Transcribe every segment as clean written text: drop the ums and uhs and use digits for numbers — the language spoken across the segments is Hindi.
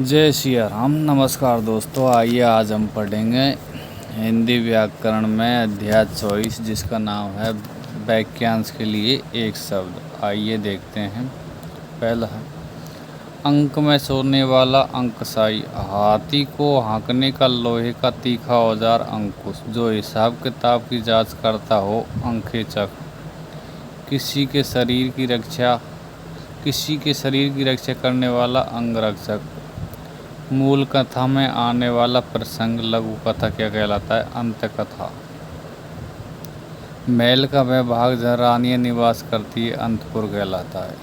जय श्री राम। नमस्कार दोस्तों, आइए आज हम पढ़ेंगे हिंदी व्याकरण में अध्याय 24 जिसका नाम है वाक्यांश के लिए एक शब्द। आइए देखते हैं। पहला है अंक में सोने वाला अंकशाई, हाथी को हाँकने का लोहे का तीखा औजार अंकुश, जो हिसाब किताब की जांच करता हो अंकेचक, किसी के शरीर की रक्षा करने वाला अंगरक्षक। मूल कथा में आने वाला प्रसंग लघु कथा क्या कहलाता है? अंत कथा। महल का वह भाग जहाँ रानियां निवास करती है अंतपुर कहलाता है।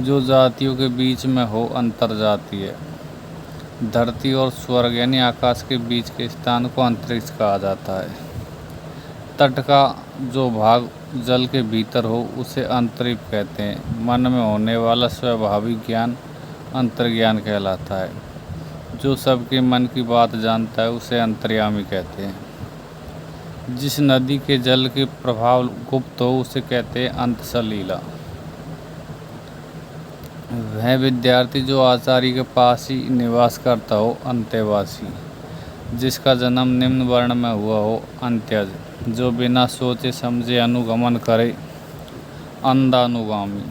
जो जातियों के बीच में हो अंतर जातीय। धरती और स्वर्ग यानी आकाश के बीच के स्थान को अंतरिक्ष कहा जाता है। तट का जो भाग जल के भीतर हो उसे अंतरिप कहते हैं। मन में होने वाला स्वाभाविक ज्ञान अंतर्ज्ञान कहलाता है। जो सबके मन की बात जानता है उसे अंतर्यामी कहते हैं। जिस नदी के जल के प्रभाव गुप्त हो उसे कहते हैं अंतसलीला। वह विद्यार्थी जो आचार्य के पास ही निवास करता हो अंत्यवासी। जिसका जन्म निम्न वर्ण में हुआ हो अंत्यज। जो बिना सोचे समझे अनुगमन करे अंधानुगामी।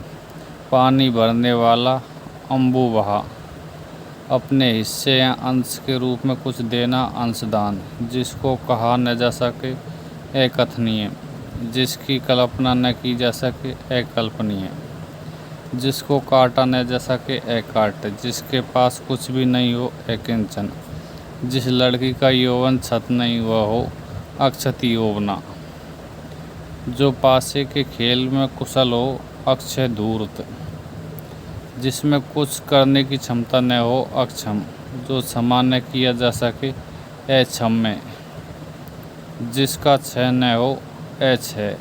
पानी भरने वाला अम्बुबहा। अपने हिस्से या अंश के रूप में कुछ देना अंशदान। जिसको कहा न जा सके अकथनीय। जिसकी कल्पना न की जा सके अकल्पनीय। जिसको काटा न जा सके अकाट्य। जिसके पास कुछ भी नहीं हो अकिंचन। जिस लड़की का यौवन छत नहीं हुआ हो अक्षति यौवना। जो पासे के खेल में कुशल हो अक्षय धूर्त। जिसमें कुछ करने की क्षमता न हो अक्षम। जो क्षमा न किया जा सके अक्षम्य। जिसका क्षय न हो अक्षय।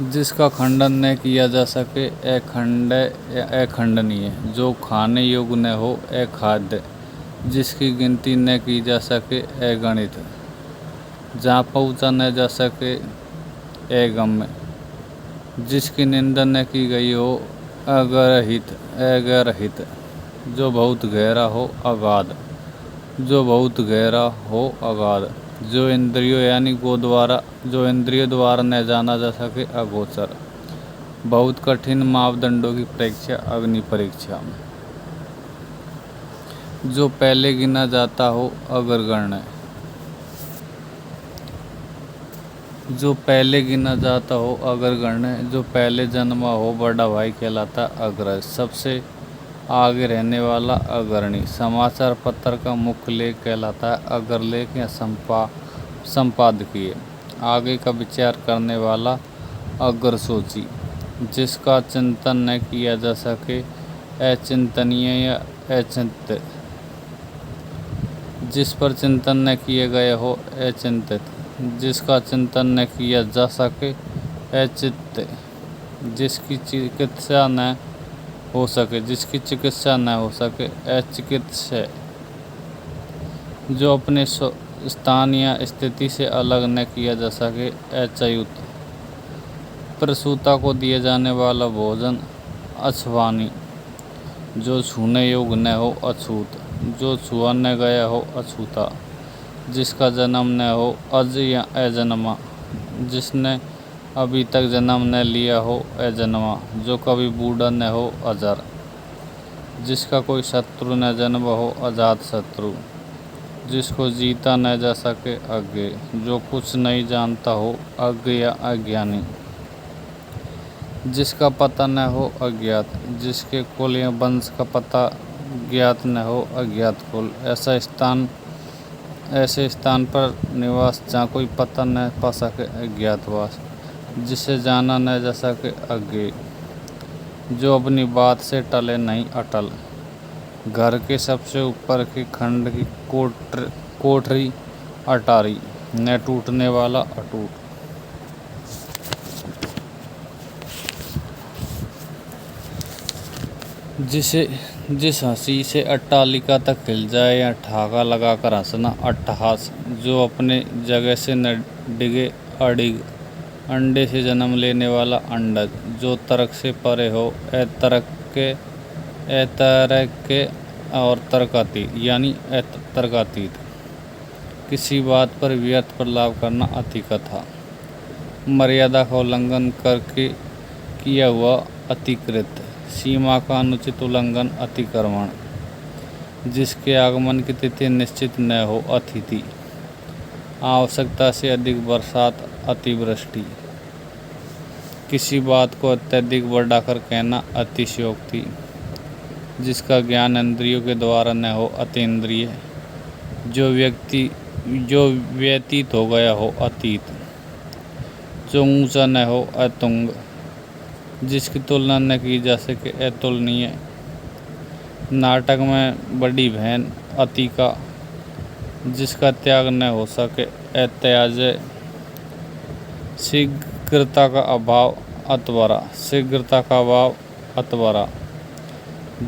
जिसका खंडन न किया जा सके अखंडय या अखंडनीय। जो खाने योग्य न हो अखाद्य। जिसकी गिनती न की जा सके अगणित। जहाँ पहुँचा न जा सके अगम्य। जिसकी निंदा न की गई हो अगरहित। जो बहुत गहरा हो अगाध। जो बहुत गहरा हो अगाध। जो इंद्रियों यानी जो इंद्रियों द्वारा न जाना जा सके अगोचर। बहुत कठिन मापदंडों की परीक्षा अग्नि परीक्षा। जो पहले गिना जाता हो अग्रगण्य। जो पहले गिना जाता हो अग्रगण्य। जो पहले जन्मा हो बड़ा भाई कहलाता अग्रज। सबसे आगे रहने वाला अग्रणी। समाचार पत्र का मुख्य लेख कहलाता है अग्रलेख या संपादकीय। आगे का विचार करने वाला अग्रसोची। जिसका चिंतन न किया जा सके अचिंतनीय या अचिंत्य। जिस पर चिंतन न किए गए हो अचिंतित। जिसका चिंतन न किया जा सके अचित्त। जिसकी चिकित्सा न हो सके अचिकित्सय। जो अपने स्थान या स्थिति से अलग न किया जा सके अच्युत। प्रसूता को दिया जाने वाला भोजन अछवानी। जो छूने योग्य न हो अछूत। जो छुआ न गया हो अछूता। जिसका जन्म न हो अज या अजन्मा। जिसने अभी तक जन्म न लिया हो अजन्मा। जो कभी बूढ़ा न हो अजर। जिसका कोई शत्रु न जन्म हो अजात शत्रु। जिसको जीता न जा सके अज्ञे। जो कुछ नहीं जानता हो अज्ञ या अज्ञानी। जिसका पता न हो अज्ञात। जिसके कुल या वंश का पता ज्ञात न हो अज्ञात कुल। ऐसे स्थान पर निवास जहाँ कोई पता न पा सके अज्ञातवास। जिसे जाना न जा सके अज्ञेय। जो अपनी बात से टले नहीं अटल। घर के सबसे ऊपर के खंड की कोठरी अटारी। न टूटने वाला अटूट। जिस हंसी से अट्टालिका तक हिल जाए या ठहाका लगाकर हंसना अट्टहास। जो अपने जगह से न डिगे अडिग। अंडे से जन्म लेने वाला अंडज। जो तर्क से परे हो अतर्क के अतर्क के और तर्कातीत यानी तर्कातीत। किसी बात पर व्यर्थ प्रलाप करना अति कथा। मर्यादा का उल्लंघन करके किया हुआ अतिकृत। सीमा का अनुचित उल्लंघन अतिक्रमण। जिसके आगमन की तिथि निश्चित न हो अतिथि। आवश्यकता से अधिक बरसात अतिवृष्टि। किसी बात को अत्यधिक बढ़ाकर कहना अतिशयोक्ति। जिसका ज्ञान इंद्रियों के द्वारा न हो अतीन्द्रिय। जो व्यतीत हो गया हो अतीत। जो ऊंचा न हो अतुंग। जिसकी तुलना न की जा सके अतुलनीय। नाटक में बड़ी बहन अतिका। जिसका त्याग न हो सके अत्याज्य। शीघ्रता का अभाव अत्वरा। शीघ्रता का अभाव अत्वरा।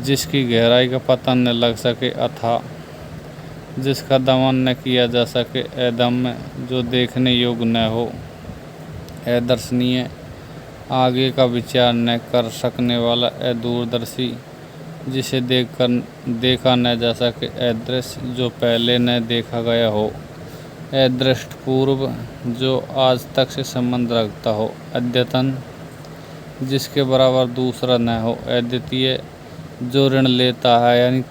जिसकी गहराई का पता न लग सके अथाह। जिसका दमन न किया जा सके अदम्य। जो देखने योग्य न हो अदर्शनीय। आगे का विचार न कर सकने वाला अदूरदर्शी। जिसे देखा न जा सके अदृश्य। जो पहले न देखा गया हो अदृष्टपूर्व। जो आज तक से संबंध रखता हो अद्यतन। जिसके बराबर दूसरा न हो अद्वितीय। जो ऋण लेता है यानी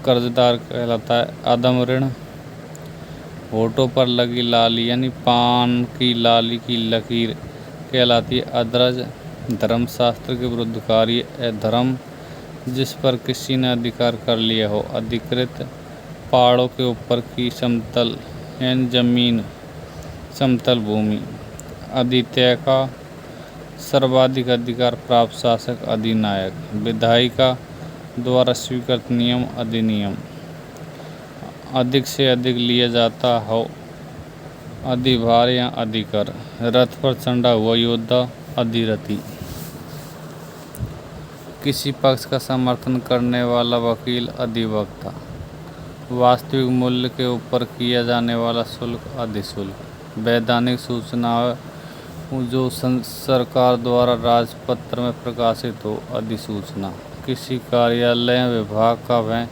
कर्जदार कहलाता है अदम ऋण। होठों पर लगी लाली यानी पान की लाली की लकीर कहलाती है अदरज। धर्मशास्त्र के विरुद्ध कार्य अधर्म। जिस पर किसी ने अधिकार कर लिया हो अधिकृत। पहाड़ों के ऊपर की समतल यानी जमीन समतल भूमि। अधित्यय का सर्वाधिक अधिकार प्राप्त शासक अधिनायक। विधायिका द्वारा स्वीकृत नियम अधिनियम। अधिक से अधिक लिया जाता हो अधिभार या अधिकर। रथ पर चढ़ा हुआ योद्धा अधिरथी। किसी पक्ष का समर्थन करने वाला वकील अधिवक्ता। वास्तविक मूल्य के ऊपर किया जाने वाला शुल्क अधिशुल्क। वैधानिक सूचना जो सरकार द्वारा राजपत्र में प्रकाशित हो अधिसूचना। किसी कार्यालय या विभाग का वह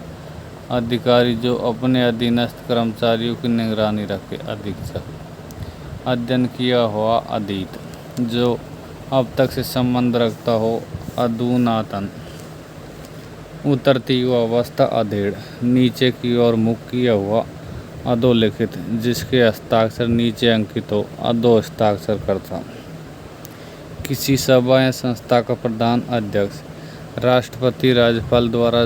अधिकारी जो अपने अधीनस्थ कर्मचारियों की निगरानी रखे अधीक्षक। अध्ययन किया हुआ अधीत। जो अब तक से संबंध रखता हो अधुनातन। उतरती हुआ अवस्था अधेड़। नीचे की ओर मुख किया हुआ अधोलिखित। जिसके हस्ताक्षर नीचे अंकित हो अधो हस्ताक्षर करता। किसी सभा या संस्था का प्रधान अध्यक्ष। राष्ट्रपति राज्यपाल द्वारा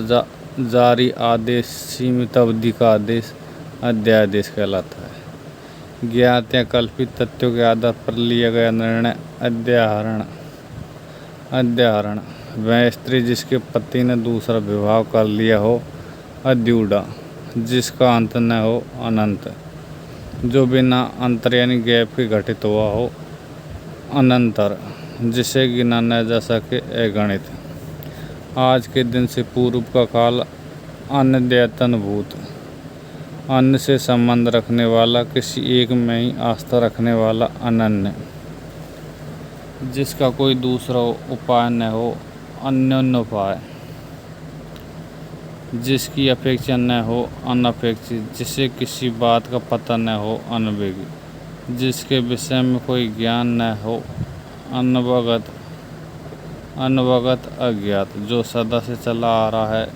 जारी आदेश सीमित अवधि का आदेश अध्यादेश कहलाता है। ज्ञात या कल्पित तथ्यों के आधार पर लिया गया निर्णय अध्याहरण। वह स्त्री जिसके पति ने दूसरा विवाह कर लिया हो अद्यूढ़ा। जिसका अंत न हो अनंत। जो बिना अंतर यानी गैप के घटित हुआ हो अनंतर। जिसे गिना न जा सके अगणित। आज के दिन से पूर्व का काल अनद्यतन भूत। अन्य से संबंध रखने वाला। किसी एक में ही आस्था रखने वाला अनन्य। जिसका कोई दूसरा उपाय न हो अन्योन्य उपाय। जिसकी अपेक्षा न हो अनपेक्षित। जिसे किसी बात का पता न हो अनभिज्ञ। जिसके विषय में कोई ज्ञान न हो अनवगत अज्ञात। जो सदा से चला आ रहा है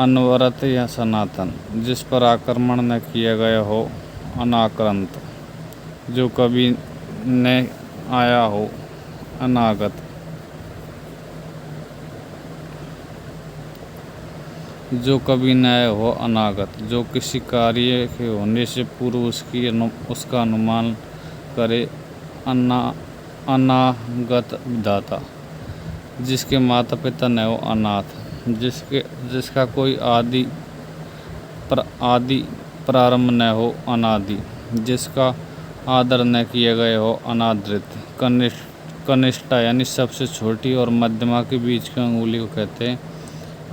अनवरत या सनातन। जिस पर आक्रमण न किया गया हो अनाक्रांत। जो कभी न आया हो अनागत। जो कभी न आया हो अनागत। जो किसी कार्य के होने से पूर्व उसका अनुमान करे अनागत विधाता। जिसके माता पिता न हो अनाथ। जिसका कोई आदि प्रारंभ न हो अनादि। जिसका आदर न किया गया हो अनादृत। कनिष्ठा यानी सबसे छोटी और मध्यमा के बीच की अंगुली को कहते हैं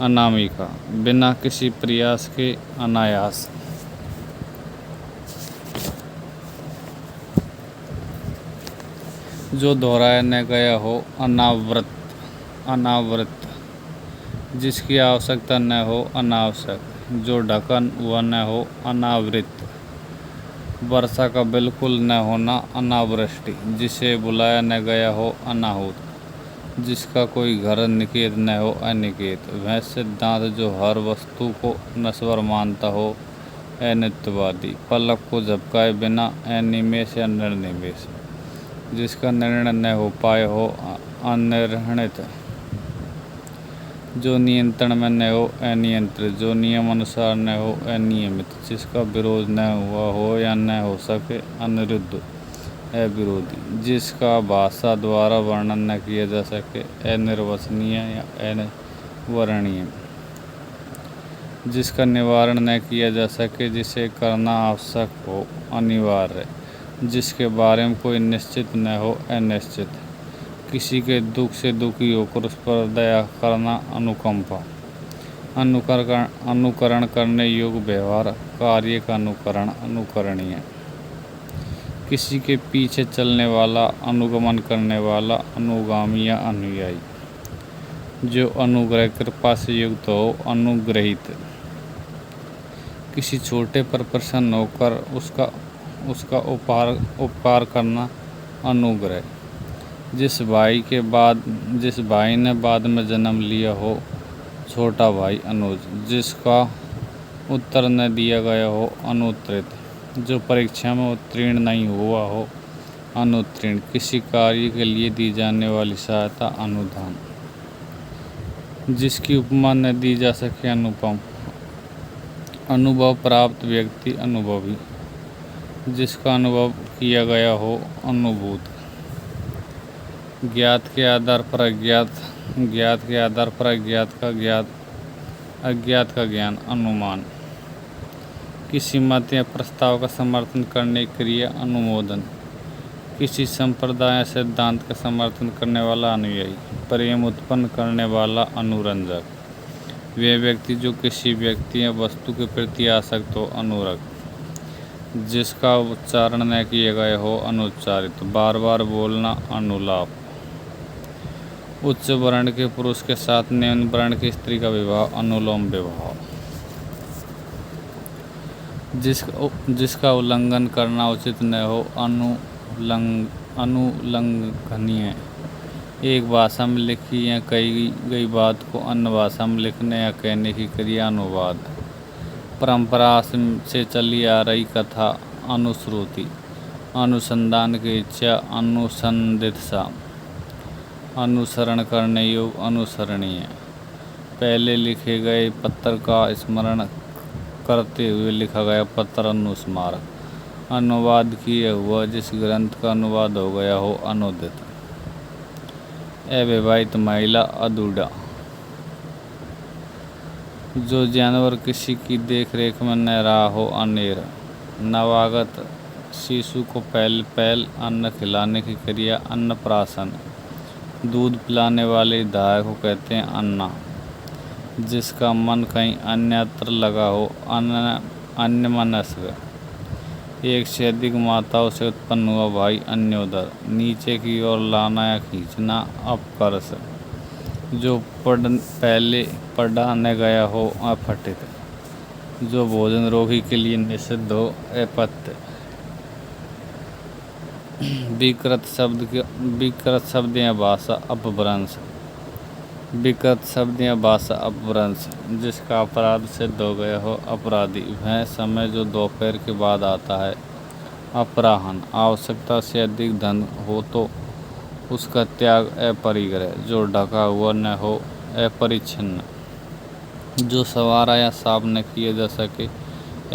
अनामिका। बिना किसी प्रयास के अनायास। जो दोहराया न गया हो अनावृत। अनावृत, जिसकी आवश्यकता न हो अनावश्यक, जो ढका हुआ न हो अनावृत, वर्षा का बिल्कुल न होना अनावृष्टि, जिसे बुलाया न गया हो अनाहुत, जिसका कोई घर निकेत न हो अनिकेत, वह सिद्धांत जो हर वस्तु को नश्वर मानता हो अनित्यवादी, पलक को झपकाए बिना अनिमेष या निर्निमेष, जिसका निर्णय न हो पाए हो अनिर्णित, जो नियंत्रण में न हो अनियंत्रित, जो नियम अनुसार न हो अनियमित, जिसका विरोध न हुआ हो या न हो सके अनिरुद्ध अविरोधी, जिसका भाषा द्वारा वर्णन न किया जा सके अनिर्वचनीय या अवर्णनीय, जिसका निवारण न किया जा सके, जिसे करना आवश्यक हो अनिवार्य, जिसके बारे में कोई निश्चित न हो अनिश्चित, किसी के दुख से दुखी होकर उस पर दया करना अनुकंपा, अनुकरण करने योग्य व्यवहार, कार्य का अनुकरण अनुकरणीय, किसी के पीछे चलने वाला, अनुगमन करने वाला, अनुगामी या अनुयायी, जो अनुग्रह कृपा से युक्त हो अनुग्रहित, किसी छोटे पर प्रसन्न होकर उसका उपकार करना अनुग्रह, जिस भाई ने बाद में जन्म लिया हो छोटा भाई अनुज, जिसका उत्तर न दिया गया हो अनुत्तरित, जो परीक्षा में उत्तीर्ण नहीं हुआ हो अनुत्तीर्ण, किसी कार्य के लिए दी जाने वाली सहायता अनुदान, जिसकी उपमा न दी जा सके अनुपम, अनुभव प्राप्त व्यक्ति अनुभवी, जिसका अनुभव किया गया हो अनुभूत, ज्ञात के आधार पर अज्ञात, ज्ञात के आधार पर अज्ञात का ज्ञात, अज्ञात का ज्ञान अनुमान, किसी मत या प्रस्ताव का समर्थन करने की क्रिया अनुमोदन, किसी संप्रदाय या सिद्धांत का समर्थन करने वाला अनुयायी, प्रेम उत्पन्न करने वाला अनुरंजक, वे व्यक्ति जो किसी व्यक्ति या वस्तु के प्रति आसक्त हो अनुरक्त, जिसका उच्चारण न किया गया हो अनुच्चारित, बार बार बोलना अनुलाप, उच्च वर्ण के पुरुष के साथ निम्न वर्ण की स्त्री का विवाह अनुलोम विवाह, जिसका उल्लंघन करना उचित न हो अनुलंघनीय, एक भाषा में लिखी या कही गई बात को अन्य भाषा में लिखने या कहने की क्रिया अनुवाद, परंपरा से चली आ रही कथा अनुश्रुति, अनुसंधान की इच्छा अनुसंदित्सा, अनुसरण करने योग्य अनुसरणीय, पहले लिखे गए पत्र का स्मरण करते हुए लिखा गया पत्र अनुस्मारक, अनुवाद किया हुआ जिस ग्रंथ का अनुवाद हो गया हो अनुदित, अविवाहित महिला अधूरा, जो जानवर किसी की देख रेख में न रहा हो अनेर, नवागत शिशु को पहल अन्न खिलाने की क्रिया अन्नप्राशन, दूध पिलाने वाले दाय को कहते हैं अन्ना, जिसका मन कहीं अन्यत्र लगा हो अन्यमनस्क, एक से अधिक माताओं से उत्पन्न हुआ भाई अन्योदर, नीचे की ओर लाना या खींचना अपकर्ष, जो पहले पढ़ा न गया हो अपठित, जो भोजन रोगी के लिए निषिद्ध हो अपत्य, विकृत शब्द या भाषा अपभ्रंश, विकृत शब्द या भाषा अपभ्रंश, जिसका अपराध सिद्ध हो गया हो अपराधी, वह समय जो दोपहर के बाद आता है अपराह्न, आवश्यकता से अधिक धन हो तो उसका त्याग अपरिग्रह, जो ढका हुआ न हो अपरिच्छिन्न, जो सवारा या साफ न किया जा सके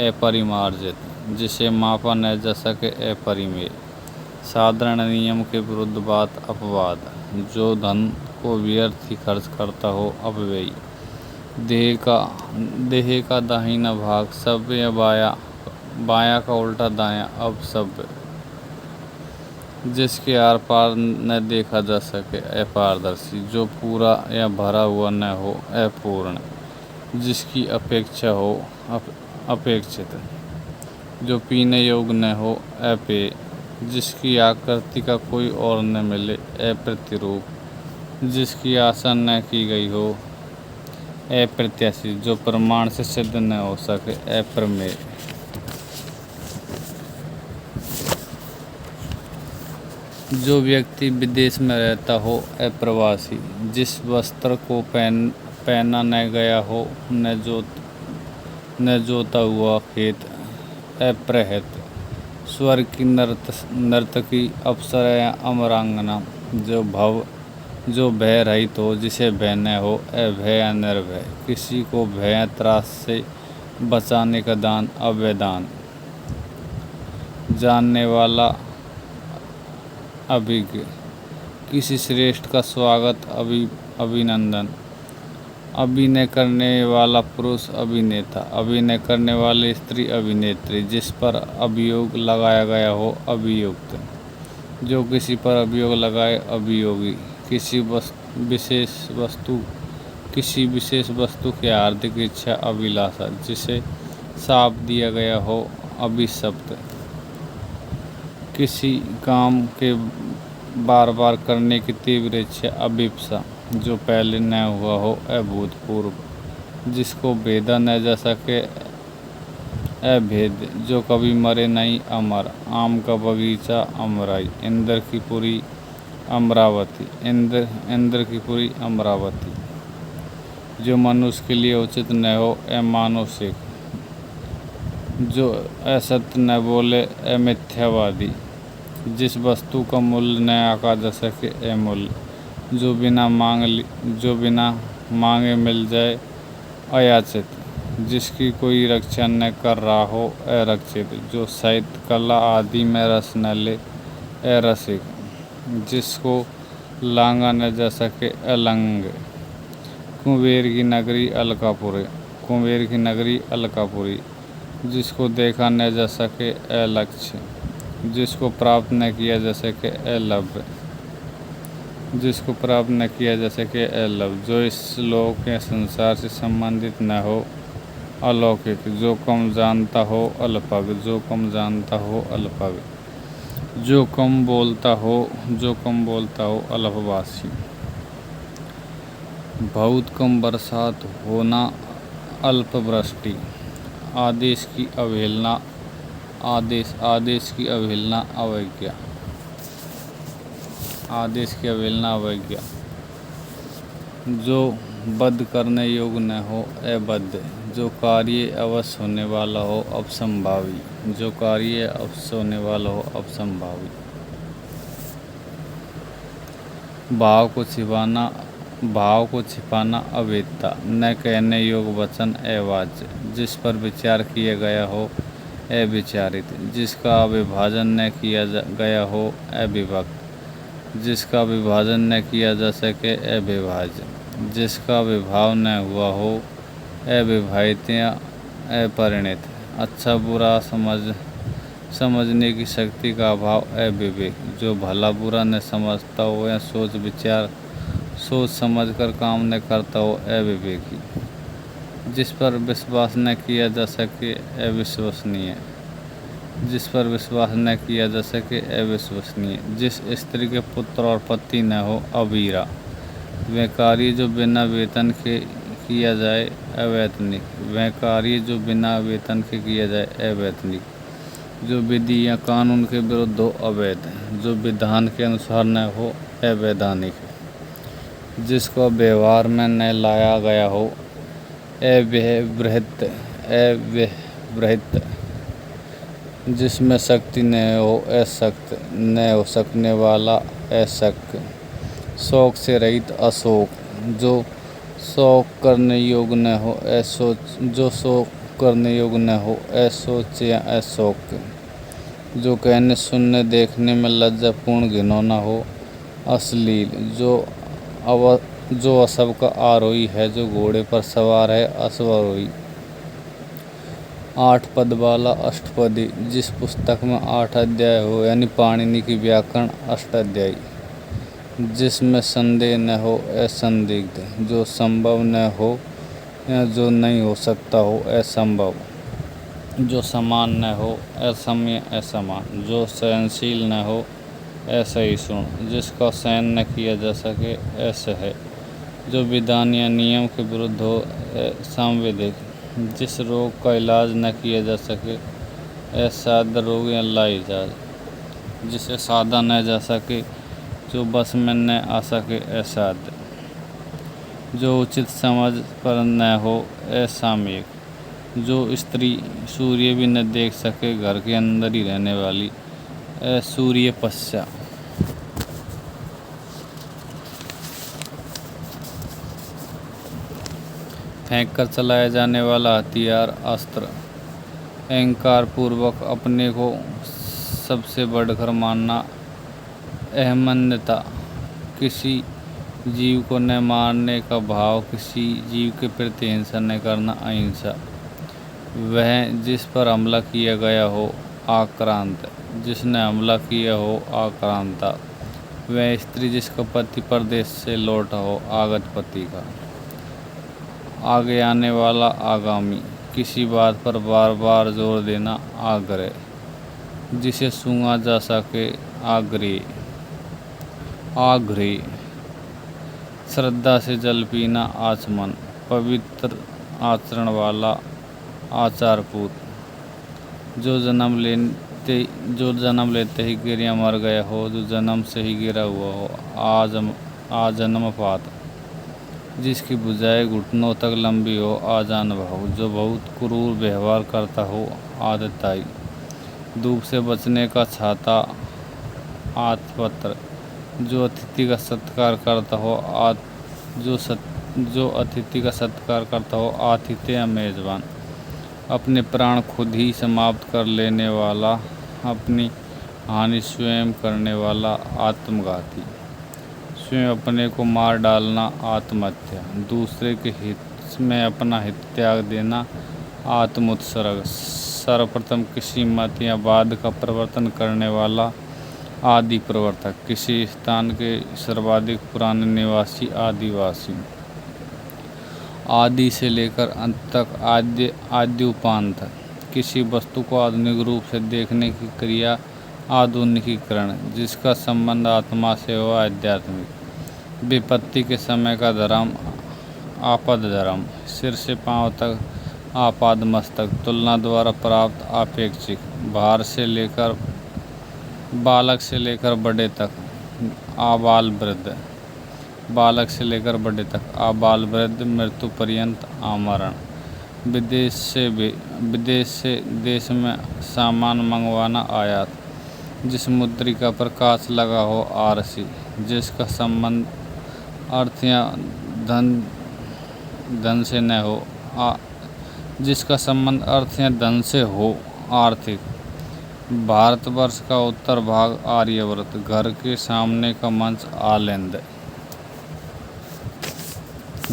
अपरिमार्जित, जिसे मापा न जा सके अपरिमेय, साधारण नियम के विरुद्ध बात अपवाद, जो धन को व्यर्थ ही खर्च करता हो अपव्ययी, देह का दाहिना भाग सभ्य या बायां का उल्टा दायां अपसभ्य, जिसके आर पार न देखा जा सके अपारदर्शी, जो पूरा या भरा हुआ न हो अपूर्ण, जिसकी अपेक्षा हो अपेक्षित, जो पीने योग्य न हो अपेय, जिसकी आकृति का कोई और न मिले अप्रतिरूप, जिसकी आशा न की गई हो। अप्रत्याशित, जो प्रमाण से सिद्ध न हो सके। अप्रमेय, जो व्यक्ति विदेश में रहता हो। अप्रवासी, जिस वस्त्र को पहना न गया हो, न जोता हुआ खेत। अपहृत, स्वर्ग की नर्तकी, अप्सरा या अमरांगना, जो भय रहित हो, जिसे भय न हो। अभय या निर्भय, किसी को भय या त्रास से बचाने का दान। अभयदान, जानने वाला, अभिज्ञ, किसी श्रेष्ठ का स्वागत। अभिनंदन, अभिनय करने वाला पुरुष। अभिनेता, अभिनय करने वाली स्त्री। अभिनेत्री, जिस पर अभियोग लगाया गया हो। अभियुक्त, जो किसी पर अभियोग लगाए। अभियोगी, किसी विशेष वस्तु की हार्दिक इच्छा। अभिलाषा, जिसे शाप दिया गया हो। अभिशप्त, किसी काम के बार बार करने की तीव्र इच्छा। अभिप्सा, जो पहले न हुआ हो। अभूतपूर्व, जिसको भेदा न जा सके। अभेद, जो कभी मरे नहीं। अमर, आम का बगीचा। अमराई, इंद्र की पुरी। अमरावती, इंद्र की पुरी। अमरावती, जो मनुष्य के लिए उचित न हो। अमानुषिक, जो असत्य न बोले। अमिथ्यावादी, जिस वस्तु का मूल्य न आंका जा सके। अमूल्य, जो बिना मांगे मिल जाए। अयाचित, जिसकी कोई रक्षा न कर रहा हो। अरक्षित, जो साहित्य कला आदि में रस न ले। अरसिक, जिसको लांगा न जा सके। अलंग, कुंबेर की नगरी। अलकापुरी, कुंबेर की नगरी। अलकापुरी, जिसको देखा न जा सके। अलक्ष्य, जिसको प्राप्त न किया जा सके। अलभ्य, जिसको प्राप्त न किया जा सके। अलभ्य, जो इस लोक या संसार से संबंधित न हो। अलौकिक, जो कम जानता हो। अल्पज्ञ, जो कम जानता हो। अल्पज्ञ, जो कम बोलता हो। अल्पभाषी, बहुत कम बरसात होना। अल्पवृष्टि, आदेश की अवहेलना। आदेश की अवहेलना। अवज्ञा, आदेश की अवहेलना। अवज्ञा, जो बद्ध करने योग्य न हो। अबद्ध, जो कार्य अवश्य होने वाला हो। अपसंभावी, जो कार्य अवश्य होने वाला हो। अपसंभावी, भाव को छिपाना। अवेद्यता, न कहने योग्य वचन। अवाच्य, जिस पर विचार किया गया हो। अविचारित, जिसका विभाजन न किया गया हो। अविभक्त, जिसका विभाजन न किया जा सके। अविभाज्य, जिसका विभाव न हुआ हो। अविवाहित या अपरिणित, अच्छा बुरा समझने की शक्ति का अभाव। अविवेक, जो भला बुरा न समझता हो या सोच समझकर काम न करता हो। अविवेकी, जिस पर विश्वास न किया जा सके। अविश्वसनीय, जिस पर विश्वास न किया जा सके। अविश्वसनीय, जिस स्त्री के पुत्र और पति न हो। अवीरा, वह कार्य जो बिना वेतन के किया जाए। अवैतनिक, वह कार्य जो बिना वेतन के किया जाए। अवैतनिक, जो विधि या कानून के विरुद्ध हो। अवैध, जो विधान के अनुसार न हो। अवैधानिक, जिसको व्यवहार में न लाया गया हो। अव्यवहृत, जिसमें शक्ति न हो। अशक्त, न हो सकने वाला। अशक्य, शौक से रहित। अशोक, जो शौक करने योग्य न हो। जो शौक करने योग्य न हो। अशोच या अशोक, जो कहने सुनने देखने में लज्जापूर्ण घिनौना हो। अश्लील, जो अशुभ का आरोही है, जो घोड़े पर सवार है। अश्वारोही, 8 पद वाला। अष्टपदी, जिस पुस्तक में 8 अध्याय हो, यानी पाणिनि की व्याकरण अष्टाध्यायी, जिसमें संदेह न हो। असंदिग्ध, जो संभव न हो या जो नहीं हो सकता हो। असंभव, जो समान न हो। असम्य, असमान, जो सहनशील न हो। ऐसा ही सुन, जिसका सहन न किया जा सके ऐसे है, जो विधान या नियम के विरुद्ध हो सांविधिक, जिस रोग का इलाज न किया जा सके असाध्य रोग या लाइलाज, जिसे साधा न जा सके, जो बस में न आ सके असाध्य, जो उचित समझ पर न हो असामयिक, जो स्त्री सूर्य भी न देख सके, घर के अंदर ही रहने वाली असूर्य पश्चा। फेंक कर चलाया जाने वाला हथियार अस्त्र। अहंकार पूर्वक अपने को सबसे बढ़कर मानना अहमन्यता। किसी जीव को न मारने का भाव, किसी जीव के प्रति हिंसा न करना अहिंसा। वह जिस पर हमला किया गया हो आक्रांत, जिसने हमला किया हो आक्रांता। वह स्त्री जिसका पति परदेश से लौटा हो आगत पति का। आगे आने वाला आगामी, किसी बात पर बार बार जोर देना आग्रह, जिसे सूंघा जा सके आग्रह। आग्रह श्रद्धा से जल पीना आचमन, पवित्र आचरण वाला आचारपूत। जो जन्म लेते ही गिरिया मर गया हो, जो जन्म से ही गिरा हुआ हो आजन्म पात। जिसकी भुजाएं घुटनों तक लंबी हो आजान भाव, जो बहुत क्रूर व्यवहार करता हो आदताई। धूप से बचने का छाता आतपत्र, जो अतिथि का सत्कार करता हो जो अतिथि का सत्कार करता हो आतिथ्य मेजबान। अपने प्राण खुद ही समाप्त कर लेने वाला, अपनी हानि स्वयं करने वाला आत्मघाती। स्वयं अपने को मार डालना आत्महत्या। दूसरे के हित में अपना हित त्याग देना आत्मोत्सर्ग। सर्वप्रथम किसी मत या वाद का प्रवर्तन करने वाला आदि प्रवर्तक। किसी स्थान के सर्वाधिक पुराने निवासी आदिवासी। आदि से लेकर अंत तक आद्य उपांत। किसी वस्तु को आधुनिक रूप से देखने की क्रिया आधुनिकीकरण, जिसका संबंध आत्मा से हो आध्यात्मिक। विपत्ति के समय का धर्म आपद धर्म, सिर से पांव तक आपाद मस्तक। तुलना द्वारा प्राप्त आपेक्षिक, बालक से लेकर बड़े तक आबाल वृद्ध। बालक से लेकर बड़े तक आबाल वृद्ध, मृत्यु पर्यंत आमरण। विदेश से देश में सामान मंगवाना आयात। जिस मुद्रिका पर कांच लगा हो आरसी, जिसका संबंध अर्थ या धन से न हो जिसका संबंध अर्थ या धन से हो आर्थिक। भारतवर्ष का उत्तर भाग आर्यव्रत, घर के सामने का मंच आलेंद।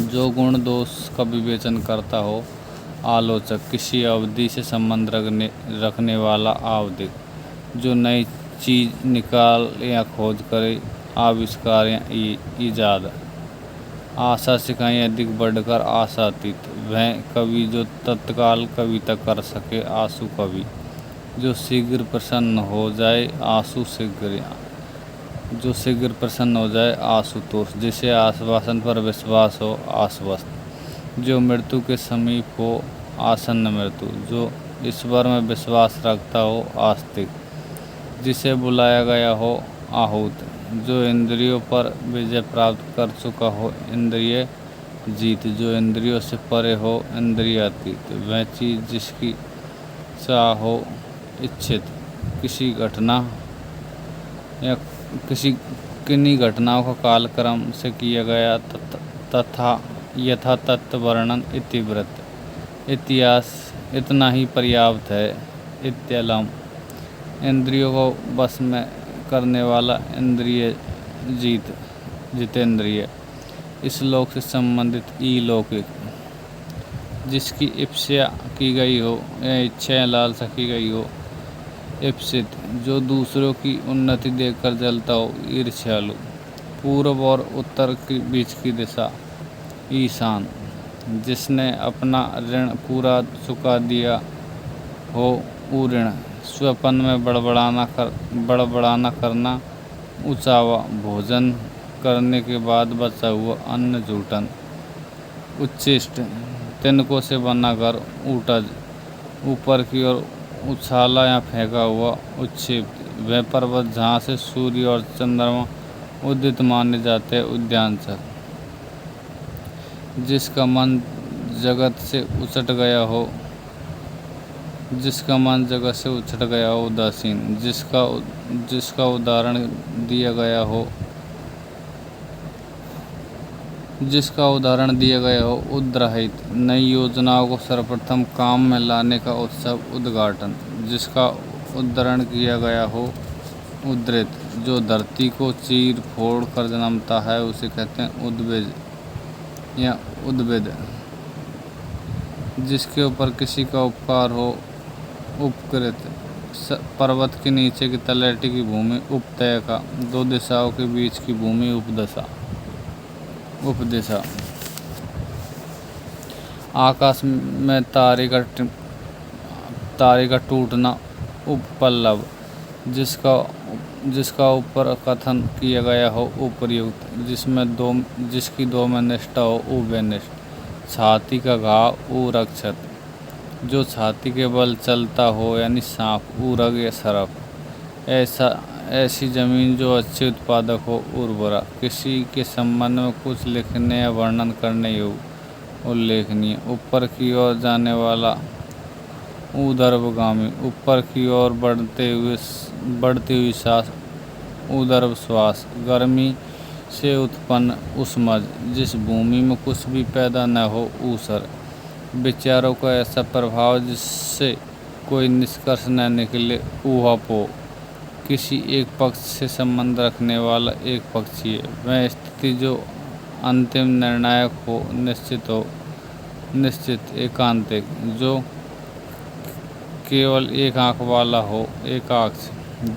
जो गुण दोष का विवेचन करता हो आलोचक। किसी अवधि से संबंध रखने वाला आवधिक। जो नई चीज निकाल या खोज करे आविष्कार या ईजाद। आशा से कहीं अधिक बढ़कर आशातीत। वह कवि जो तत्काल कविता कर सके आंसू कवि। जो शीघ्र प्रसन्न हो जाए आंसू शीघ्र। जो शीघ्र प्रसन्न हो जाए आशुतोष। जिसे आश्वासन पर विश्वास हो आश्वस्त। जो मृत्यु के समीप हो आसन्न मृत्यु। जो ईश्वर में विश्वास रखता हो आस्तिक। जिसे बुलाया गया हो आहूत। जो इंद्रियों पर विजय प्राप्त कर चुका हो इंद्रिय जीत। जो इंद्रियों से परे हो इंद्रियातीत। वह चीज़ जिसकी चाह हो इच्छित। किसी घटना या किन्हीं घटनाओं का कालक्रम से किया गया तथा यथा तत्व वर्णन इतिवृत्त। इतिहास इतना ही पर्याप्त है। इत्यलम इंद्रियों को बस में करने वाला इंद्रिय जितेंद्रिय। इस लोक से संबंधित ईलौकिक। जिसकी इप्सा की गई हो या इच्छा लालसा की गई हो इप्सित। जो दूसरों की उन्नति देखकर जलता हो ईर्ष्यालु। पूर्व और उत्तर के बीच की दिशा ईशान। जिसने अपना ऋण पूरा चुका दिया हो उऋण। स्वपन में बड़बड़ाना करना उचावा, भोजन करने के बाद बचा हुआ अन्न जूठन। उच्छिष्ट, तिनकों से बना घर, ऊटज, ऊपर की ओर उछाला या फेंका हुआ। उच्छिप्त, वह पर्वत जहाँ से सूर्य और चंद्रमा उदित माने जाते हैं। उद्यांचल, जिसका मन जगत से उचट गया हो, जिसका मन जगत से उचट गया हो। उदासीन, जिसका उदाहरण दिया गया हो, जिसका उदाहरण दिया गया हो। उद्रहित, नई योजनाओं को सर्वप्रथम काम में लाने का उत्सव। उद्घाटन, जिसका उद्धरण किया गया हो। उद्धृत, जो धरती को चीर फोड़ कर जन्मता है उसे कहते हैं उद्भिद या उद्भिद। जिसके ऊपर किसी का उपकार हो। उपकृत, पर्वत के नीचे की तलहटी की भूमि। उपत्यका, दो दिशाओं के बीच की भूमि। उपदिशा, आकाश में तारे का टूटना। उपपल्लव, जिसका ऊपर कथन किया गया हो। उपर्युक्त, जिसकी दो में निष्ठा हो। उभयनिष्ठ, छाती का घाव। उरक्षत, जो छाती के बल चलता हो यानी सांप। उरग या सरफ, ऐसी जमीन जो अच्छे उत्पादक हो। उर्वरा, किसी के संबंध में कुछ लिखने या वर्णन करने योग्य। उल्लेखनीय, ऊपर की ओर जाने वाला। ऊर्ध्वगामी, ऊपर की ओर बढ़ती हुई सांस। ऊर्ध्व श्वास, गर्मी से उत्पन्न उष्मज, जिस भूमि में कुछ भी पैदा न हो। ऊसर, विचारों का ऐसा प्रभाव जिससे कोई निष्कर्ष न निकले। ऊहापोह, किसी एक पक्ष से संबंध रखने वाला। एक पक्षीय, वह स्थिति जो अंतिम निर्णायक हो। निश्चित, एकांतिक, जो केवल एक आंख वाला हो। एकाक्ष,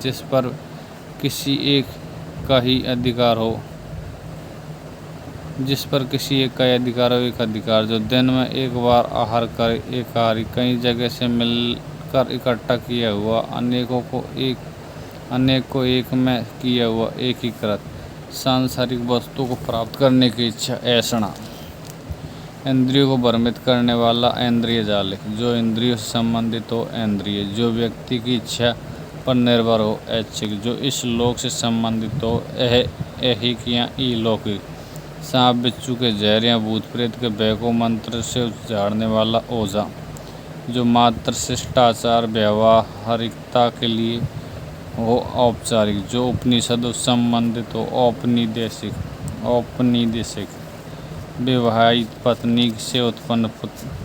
जिस पर किसी एक का ही अधिकार हो। एक अधिकार, जो दिन में एक बार आहार करे। एकाहारी, कई जगह से मिलकर इकट्ठा किया हुआ। अनेक को एक में किया हुआ। एकीकृत, सांसारिक वस्तु को प्राप्त करने की इच्छा। ऐषणा, इंद्रियों को भ्रमित करने वाला। इंद्रिय जालिक, जो इंद्रियों से संबंधित हो। इंद्रिय, जो व्यक्ति की इच्छा पर निर्भर हो। ऐच्छिक, जो इस लोक से संबंधित हो। ऐहिक या इलौकिक, सांप बिच्छू के जहर या भूत प्रेत के भय को मंत्र से उजाड़ने वाला। ओझा, जो मात्र शिष्टाचार व्यावहारिकता के लिए हो। औपचारिक, जो उपनिषदों संबंधित हो। औपनिदेशिक, विवाहित पत्नी से उत्पन्न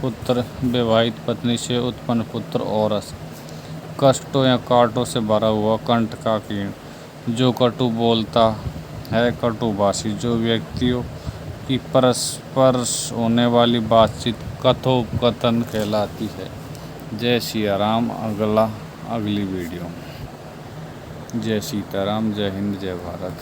पुत्र। विवाहित पत्नी से उत्पन्न पुत्र। औरस, कष्टों या कांटों से भरा हुआ। कंटकाकीर्ण, जो कटु बोलता है। कटुभाषी, जो व्यक्तियों की परस्पर होने वाली बातचीत कथोपकथन कहलाती है। जय सिया राम। अगली वीडियो। जय सीताराम, जय हिंद, जय भारत।